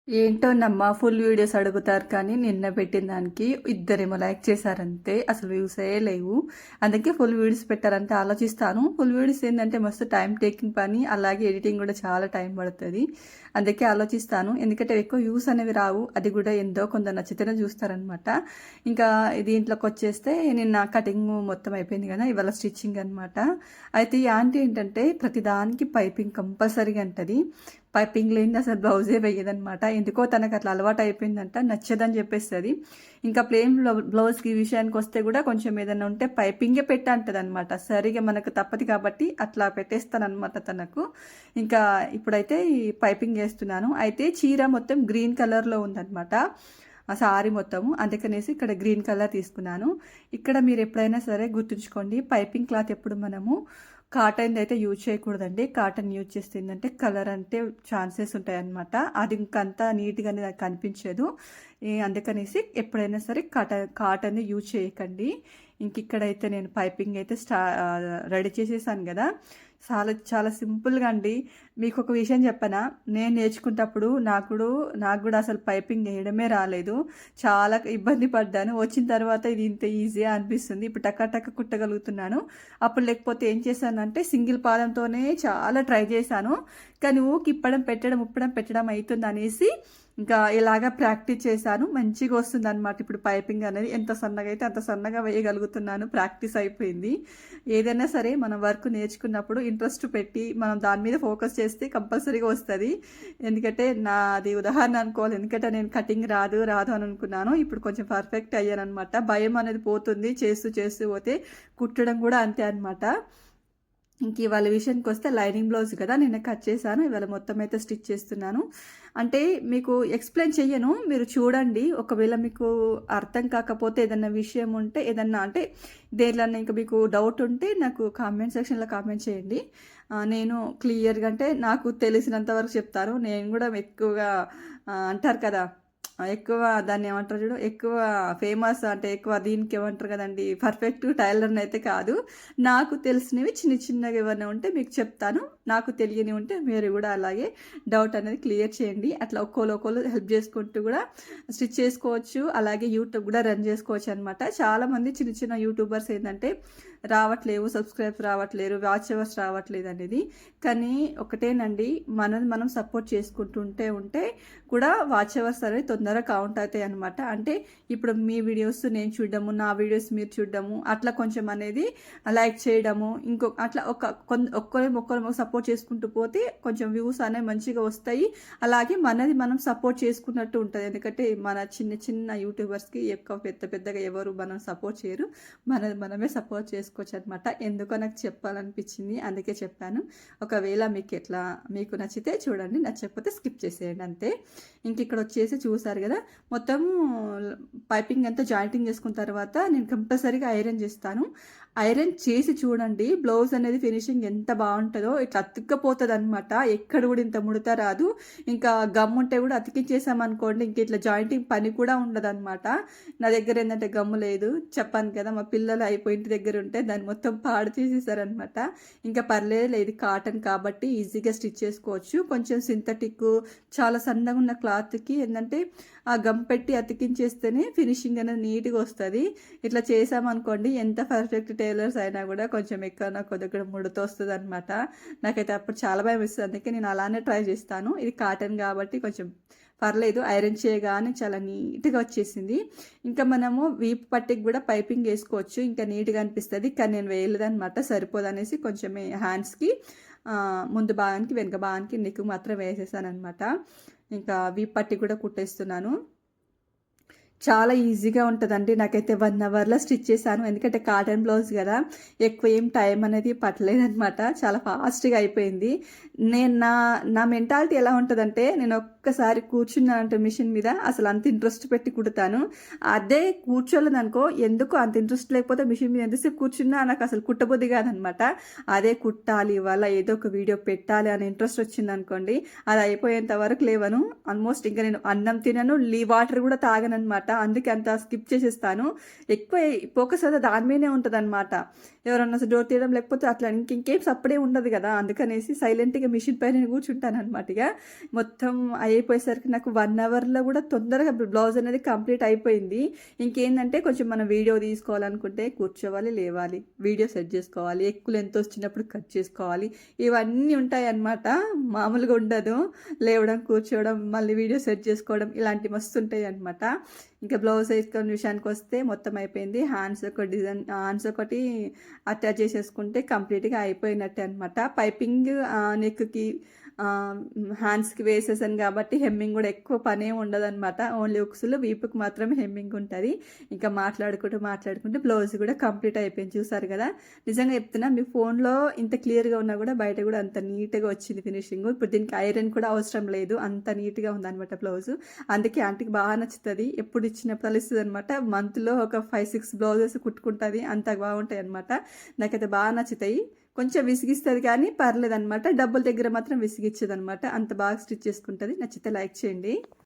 ఏంటోనమ్మా full videos అడుగుతారు కానీ నిన్న పెట్టిన దానికి ఇద్దరేమో లైక్ చేశారంతే, అసలు వ్యూసే లేవు. అందుకే ఫుల్ వీడియోస్ పెట్టారంటే ఆలోచిస్తాను. ఫుల్ వీడియోస్ ఏంటంటే మస్తు టైం టేకింగ్ పని, అలాగే ఎడిటింగ్ కూడా చాలా టైం పడుతుంది. అందుకే ఆలోచిస్తాను, ఎందుకంటే ఎక్కువ వ్యూస్ అనేవి రావు. అది కూడా ఎంతో కొంత నచ్చితేనే చూస్తారనమాట. ఇంకా దీంట్లోకి వచ్చేస్తే నిన్న కటింగ్ మొత్తం అయిపోయింది కదా, ఇవాళ స్టిచ్చింగ్ అనమాట. అయితే ఈ ఆంటీ ఏంటంటే ప్రతిదానికి పైపింగ్ కంపల్సరీగా అంటది. పైపింగ్ లేని అసలు బ్లౌజే వేయదనమాట. ఎందుకో తనకు అట్లా అలవాటు అయిపోయిందంట, నచ్చదని చెప్పేస్తుంది. ఇంకా ప్లెయిన్ బ్లౌజ్కి విషయానికి వస్తే కూడా కొంచెం ఏదైనా ఉంటే పైపింగే పెట్టంటది అనమాట. సరిగా మనకు తప్పదు కాబట్టి అట్లా పెట్టేస్తానమాట తనకు. ఇంకా ఇప్పుడైతే ఈ పైపింగ్ వేస్తున్నాను. అయితే చీర మొత్తం గ్రీన్ కలర్లో ఉందనమాట, ఆ సారీ మొత్తము. అందుకనేసి ఇక్కడ గ్రీన్ కలర్ తీసుకున్నాను. ఇక్కడ మీరు ఎప్పుడైనా సరే గుర్తుంచుకోండి, పైపింగ్ క్లాత్ ఎప్పుడు మనము కాటన్ అయితే యూజ్ చేయకూడదండి. కాటన్ యూజ్ చేస్తే ఏంటంటే కలర్ అంటే ఛాన్సెస్ ఉంటాయన్నమాట. అది ఇంకంతా నీట్గానే కనిపించదు. అందుకనేసి ఎప్పుడైనా సరే కాటన్ యూజ్ చేయకండి. ఇంక ఇక్కడైతే నేను పైపింగ్ అయితే రెడీ చేసేసాను కదా. చాలా చాలా సింపుల్గా అండి. మీకు ఒక విషయం చెప్పనా, నేను నేర్చుకున్నప్పుడు నాకు కూడా అసలు పైపింగ్ వేయడమే రాలేదు. చాలా ఇబ్బంది పడ్డాను. వచ్చిన తర్వాత ఇది ఇంత ఈజీగా అనిపిస్తుంది. ఇప్పుడు టక్క కుట్టగలుగుతున్నాను. అప్పుడు లేకపోతే ఏం చేశానంటే సింగిల్ పాదంతోనే చాలా ట్రై చేశాను. కానీ ఇప్పడం పెట్టడం అవుతుంది అనేసి ఇంకా ఇలాగా ప్రాక్టీస్ చేశాను. మంచిగా వస్తుంది అనమాట. ఇప్పుడు పైపింగ్ అనేది ఎంత సన్నగా అయితే అంత సన్నగా వేయగలుగుతున్నాను. ప్రాక్టీస్ అయిపోయింది. ఏదైనా సరే మనం వర్క్ నేర్చుకున్నప్పుడు ఇంట్రెస్ట్ పెట్టి మనం దాని మీద ఫోకస్ చేస్తే కంపల్సరీగా వస్తుంది. ఎందుకంటే నాది ఉదాహరణ అనుకోవాలి. ఎందుకంటే నేను కటింగ్ రాదు అని అనుకున్నాను. ఇప్పుడు కొంచెం పర్ఫెక్ట్ అయ్యాను అనమాట. భయం అనేది పోతుంది చేస్తూ పోతే. కుట్టడం కూడా అంతే అనమాట. ఇంక ఇవాళ విషయానికి వస్తే లైనింగ్ బ్లౌజ్ కదా, నిన్న కట్ చేశాను. ఇవాళ మొత్తం అయితే స్టిచ్ చేస్తున్నాను. అంటే మీకు ఎక్స్ప్లెయిన్ చెయ్యను, మీరు చూడండి. ఒకవేళ మీకు అర్థం కాకపోతే ఏదన్నా విషయం ఉంటే ఏదన్నా అంటే దేనిలో ఇంకా మీకు డౌట్ ఉంటే నాకు కామెంట్ సెక్షన్లో కామెంట్ చేయండి. నేను క్లియర్గా అంటే నాకు తెలిసినంత వరకు చెప్తాను. నేను కూడా ఎక్కువగా అంటారు కదా, ఎక్కువ దాన్ని ఏమంటారు చూడు, ఎక్కువ ఫేమస్ అంటే ఎక్కువ దీనికి ఏమంటారు కదండి, పర్ఫెక్ట్ టైలర్ని అయితే కాదు. నాకు తెలిసినవి చిన్నగా ఏమైనా ఉంటే మీకు చెప్తాను. నాకు తెలియని ఉంటే మీరు కూడా అలాగే డౌట్ అనేది క్లియర్ చేయండి. అట్లా ఒక్కోళ్ళు హెల్ప్ చేసుకుంటూ కూడా స్టిచ్ చేసుకోవచ్చు. అలాగే యూట్యూబ్ కూడా రన్ చేసుకోవచ్చు అనమాట. చాలామంది చిన్న యూట్యూబర్స్ ఏంటంటే రావట్లేవు, సబ్స్క్రైబ్ రావట్లేరు, వాచ్ అవర్స్ రావట్లేదు అనేది. కానీ ఒకటేనండి, మనం సపోర్ట్ చేసుకుంటుంటే కూడా వాచ్ అవర్స్ అనేవి తొందరగా కౌంట్ అవుతాయి అనమాట. అంటే ఇప్పుడు మీ వీడియోస్ నేను చూడడము, నా వీడియోస్ మీరు చూడడము, అట్లా కొంచెం అనేది లైక్ చేయడము, అట్లా ఒక్కరు సపోర్ట్ చేసుకుంటూ పోతే కొంచెం వ్యూస్ అనేవి మంచిగా వస్తాయి. అలాగే మనం సపోర్ట్ చేసుకున్నట్టు ఉంటుంది. ఎందుకంటే మన చిన్న యూట్యూబర్స్కి ఎక్కువ పెద్దగా ఎవరు మనం సపోర్ట్ చేయరు. మనమే సపోర్ట్ చేసుకోవచ్చు అనమాట. ఎందుకో నాకు చెప్పాలనిపించింది, అందుకే చెప్పాను. ఒకవేళ మీకు నచ్చితే చూడండి, నచ్చకపోతే స్కిప్ చేసేయండి అంతే. ఇంక ఇక్కడ వచ్చేసి చూసారు కదా, మొత్తం పైపింగ్ అంతా జాయింటింగ్ చేసుకున్న తర్వాత నేను కంపల్సరీగా ఐరన్ చేస్తాను. ఐరన్ చేసి చూడండి, బ్లౌజ్ అనేది ఫినిషింగ్ ఎంత బాగుంటుందో. ఇట్లా అతుక్కపోతుంది అనమాట. ఎక్కడ కూడా ఇంత ముడత రాదు. ఇంకా గమ్ ఉంటే కూడా అతికించేసామనుకోండి, ఇంక ఇట్లా జాయింటింగ్ పని కూడా ఉండదు అనమాట. నా దగ్గర ఏంటంటే గమ్ము లేదు, చెప్పాను కదా, మా పిల్లలు అయిపోయి ఇంటి దగ్గర ఉంటే దాన్ని మొత్తం పాడు చేసేసారనమాట. ఇంకా పర్లేదు, ఇది కాటన్ కాబట్టి ఈజీగా స్టిచ్ చేసుకోవచ్చు. కొంచెం సింథటిక్ చాలా సన్నగా ఉన్న క్లాత్కి ఏంటంటే ఆ గమ్ పెట్టి అతికించేస్తేనే ఫినిషింగ్ అనేది నీట్గా వస్తుంది. ఇట్లా చేసామనుకోండి, ఎంత పర్ఫెక్ట్ టైలర్స్ అయినా కూడా కొంచెం ఎక్కువ కొద్దిగా ముడత వస్తుంది అనమాట. నాకైతే అప్పుడు చాలా భయం వేస్తుంది. అందుకే నేను అలానే ట్రై చేస్తాను. ఇది కాటన్ కాబట్టి కొంచెం పర్లేదు, ఐరన్ చేయగానే చాలా నీట్గా వచ్చేసింది. ఇంకా మనము వీపు పట్టికి కూడా పైపింగ్ వేసుకోవచ్చు, ఇంకా నీట్గా అనిపిస్తుంది. కానీ నేను వేయలేదనమాట, సరిపోదనేసి కొంచెం హ్యాండ్స్కి ముందు భాగానికి వెనుక భాగానికి నెక్ మాత్రం వేసేసాను అనమాట. ఇంకా వీపు పట్టి కూడా కుట్టేస్తున్నాను. చాలా ఈజీగా ఉంటుందండి. నాకైతే 1 అవర్లో స్టిచ్ చేశాను. ఎందుకంటే కాటన్ బ్లౌజ్ కదా, ఎక్కువ ఏం టైం అనేది పట్టలేదనమాట. చాలా ఫాస్ట్గా అయిపోయింది. నేను నా మెంటాలిటీ ఎలా ఉంటుందంటే, నేను ఒక్కసారి కూర్చున్నానంటే మిషన్ మీద అసలు అంత ఇంట్రెస్ట్ పెట్టి కుడతాను. అదే కూర్చోలేదనుకో, ఎందుకు అంత ఇంట్రెస్ట్ లేకపోతే మిషన్ మీద ఎంతసేపు కూర్చున్నా నాకు అసలు కుట్టబుద్ధి కాదనమాట. అదే కుట్టాలి, ఇవాళ ఏదో ఒక వీడియో పెట్టాలి అని ఇంట్రెస్ట్ వచ్చిందనుకోండి, అది అయిపోయేంత వరకు లేవను. ఆల్మోస్ట్ ఇంకా నేను అన్నం తినను, వాటర్ కూడా తాగనమాట. అందుకే అంత స్కిప్ చేసేస్తాను. ఎక్కువ ఫోకస్ అంతా దాని మీదనే ఉంటదనమాట. ఎవరన్నా డోర్ తీయడం లేకపోతే అట్లా ఇంకేం సప్పుడే ఉండదు కదా! అందుకనేసి సైలెంట్‌గా మిషన్ పైన కూర్చుంటాననమాట ఇగ. మొత్తం అయిపోయేసరికి నాకు 1 అవర్‌లో కూడా తొందరగా బ్లౌజ్ అనేది కంప్లీట్ అయిపోయింది. ఇంకేందంటే కొంచెం మనం వీడియో తీసుకోవాలనుకుంటే కూర్చోవాలి, లేవాలి, వీడియో సెట్ చేసుకోవాలి, ఎక్కువ లెంత్ వచ్చినప్పుడు కట్ చేసుకోవాలి. ఇవన్నీ ఉంటాయన్నమాట. మామూలుగా ఉండదు. లేవడం, కూర్చోవడం, మళ్ళీ వీడియో సెట్ చేసుకోవడం ఇలాంటివి మస్తుంటాయన్నమాట. ఇంకా బ్లౌజ్ వేసుకొని విషయానికొస్తే మొత్తం అయిపోయింది. హ్యాండ్స్ ఒకటి అటాచ్ చేసేసుకుంటే కంప్లీట్‌గా అయిపోయినట్టే అనమాట. పైపింగ్ నెక్‌కి హ్యాండ్స్‌కి వేసేసాను కాబట్టి హెమ్మింగ్ కూడా ఎక్కువ పనేం ఉండదనమాట. ఓన్లీ ఉక్సులు, వీపుకి మాత్రమే హెమ్మింగ్ ఉంటది. ఇంకా మాట్లాడుకుంటూ బ్లౌజ్ కూడా కంప్లీట్ అయిపోయింది. చూసారు కదా! నిజంగా చెప్తున్నా మీ ఫోన్‌లో ఇంత క్లియర్‌గా ఉన్నా కూడా బయట కూడా అంత నీట్‌గా వచ్చింది ఫినిషింగ్. ఇప్పుడు దీనికి ఐరన్ కూడా అవసరం లేదు. అంత నీట్‌గా ఉందనమాట బ్లౌజు. అందుకే ఆంటీకి బాగా నచ్చుతది. ఎప్పుడు ఇచ్చినప్పుడు ఇస్తదనమాట. మంత్‌లో ఒక 5, 6 బ్లౌజెస్ కుట్టుకుంటది. అంత బాగుంటాయన్నమాట. నాకైతే బాగా నచ్చుతాయి. కొంచెం విసిగిస్తది కానీ పర్లేదనమాట. డబ్బుల దగ్గర మాత్రం విసిగిచ్చదనమాట. అంత బాగా స్టిచ్ చేసుకుంటది. నచ్చితే లైక్ చేయండి.